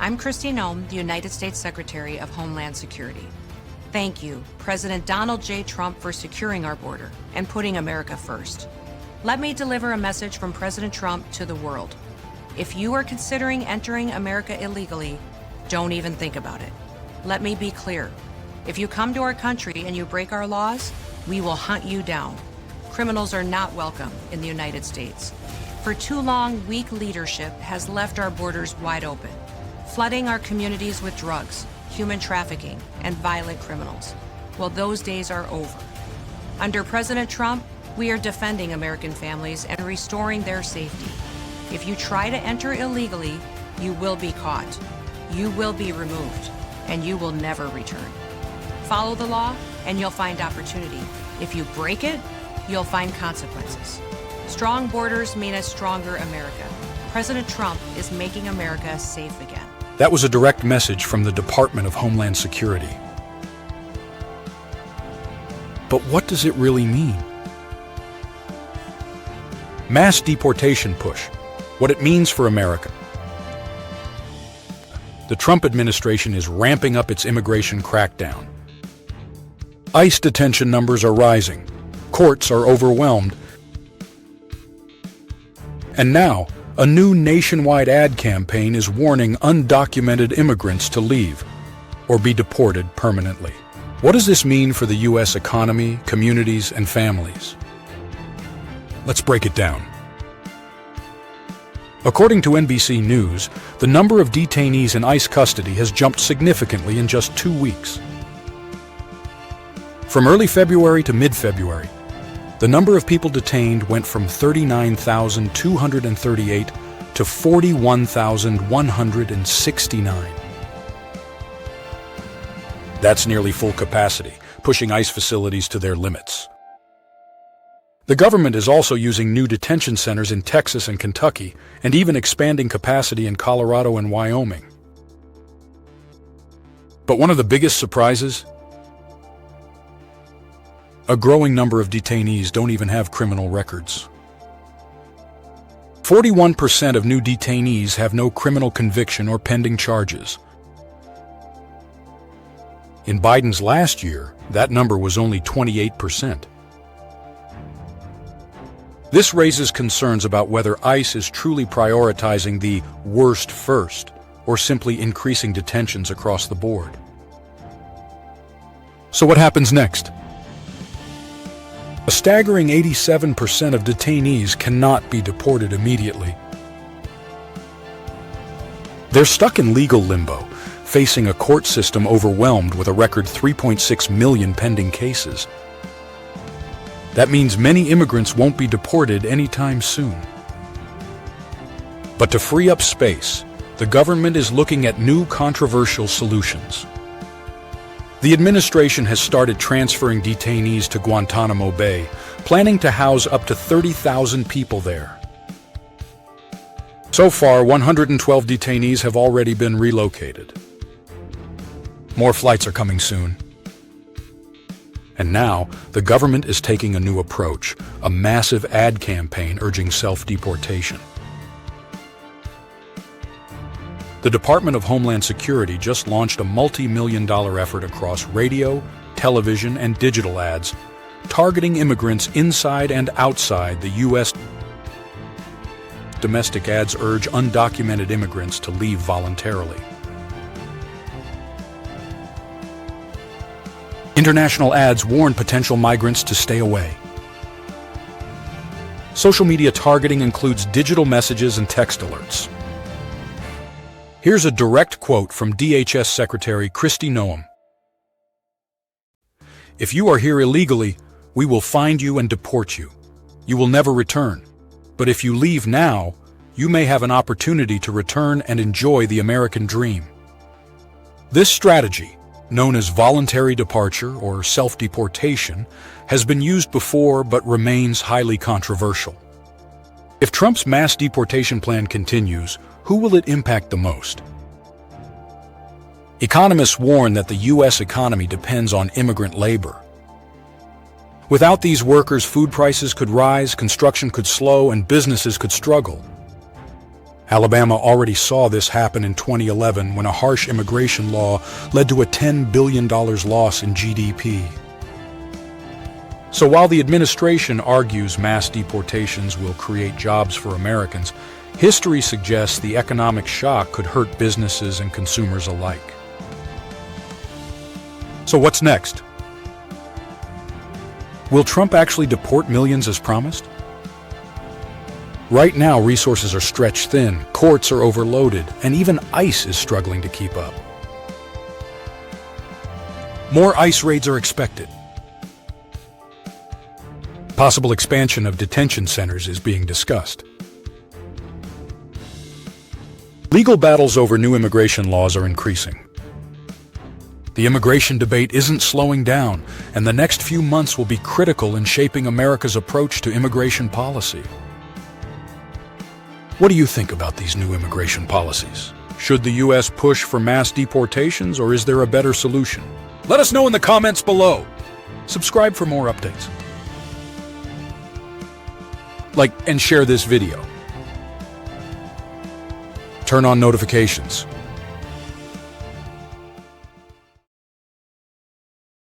I'm Kristi Noem, the United States Secretary of Homeland Security. Thank you, President Donald J. Trump, for securing our border and putting America first. Let me deliver a message from President Trump to the world. If you are considering entering America illegally, don't even think about it. Let me be clear. If you come to our country and you break our laws, we will hunt you down. Criminals are not welcome in the United States. For too long, weak leadership has left our borders wide open, flooding our communities with drugs, human trafficking, and violent criminals. Well, those days are over. Under President Trump, we are defending American families and restoring their safety. If you try to enter illegally, you will be caught, you will be removed, and you will never return. Follow the law, and you'll find opportunity. If you break it, you'll find consequences. Strong borders mean a stronger America. President Trump is making America safe again. That was a direct message from the Department of Homeland Security. But what does it really mean? Mass deportation push, what it means for America. The Trump administration is ramping up its immigration crackdown. ICE detention numbers are rising. Courts are overwhelmed. And now, a new nationwide ad campaign is warning undocumented immigrants to leave or be deported permanently. What does this mean for the U.S. economy, communities, and families? Let's break it down. According to NBC News, the number of detainees in ICE custody has jumped significantly in just 2 weeks. From early February to mid-February, the number of people detained went from 39,238 to 41,169. That's nearly full capacity, pushing ICE facilities to their limits. The government is also using new detention centers in Texas and Kentucky, and even expanding capacity in Colorado and Wyoming. But one of the biggest surprises? A growing number of detainees don't even have criminal records. 41% of new detainees have no criminal conviction or pending charges. In Biden's last year, that number was only 28%. This raises concerns about whether ICE is truly prioritizing the worst first, or simply increasing detentions across the board. So what happens next? A staggering 87% of detainees cannot be deported immediately. They're stuck in legal limbo, facing a court system overwhelmed with a record 3.6 million pending cases. That means many immigrants won't be deported anytime soon. But to free up space, the government is looking at new controversial solutions. The administration has started transferring detainees to Guantanamo Bay, planning to house up to 30,000 people there. So far, 112 detainees have already been relocated. More flights are coming soon. And now, the government is taking a new approach, a massive ad campaign urging self-deportation. The Department of Homeland Security just launched a multi-million-dollar effort across radio, television, and digital ads, targeting immigrants inside and outside the U.S. Domestic ads urge undocumented immigrants to leave voluntarily. International ads warn potential migrants to stay away. Social media targeting includes digital messages and text alerts. Here's a direct quote from DHS Secretary Kristi Noem. "If you are here illegally, we will find you and deport you. You will never return. But if you leave now, you may have an opportunity to return and enjoy the American dream." This strategy, known as voluntary departure or self-deportation, has been used before but remains highly controversial. If Trump's mass deportation plan continues, who will it impact the most? Economists warn that the U.S. economy depends on immigrant labor. Without these workers, food prices could rise, construction could slow, and businesses could struggle. Alabama already saw this happen in 2011 when a harsh immigration law led to a $10 billion loss in GDP. So while the administration argues mass deportations will create jobs for Americans, history suggests the economic shock could hurt businesses and consumers alike. So what's next? Will Trump actually deport millions as promised? Right now, resources are stretched thin, courts are overloaded, and even ICE is struggling to keep up. More ICE raids are expected. Possible expansion of detention centers is being discussed. Legal battles over new immigration laws are increasing. The immigration debate isn't slowing down, and the next few months will be critical in shaping America's approach to immigration policy. What do you think about these new immigration policies? Should the U.S. push for mass deportations, or is there a better solution? Let us know in the comments below. Subscribe for more updates. Like and share this video. Turn on notifications.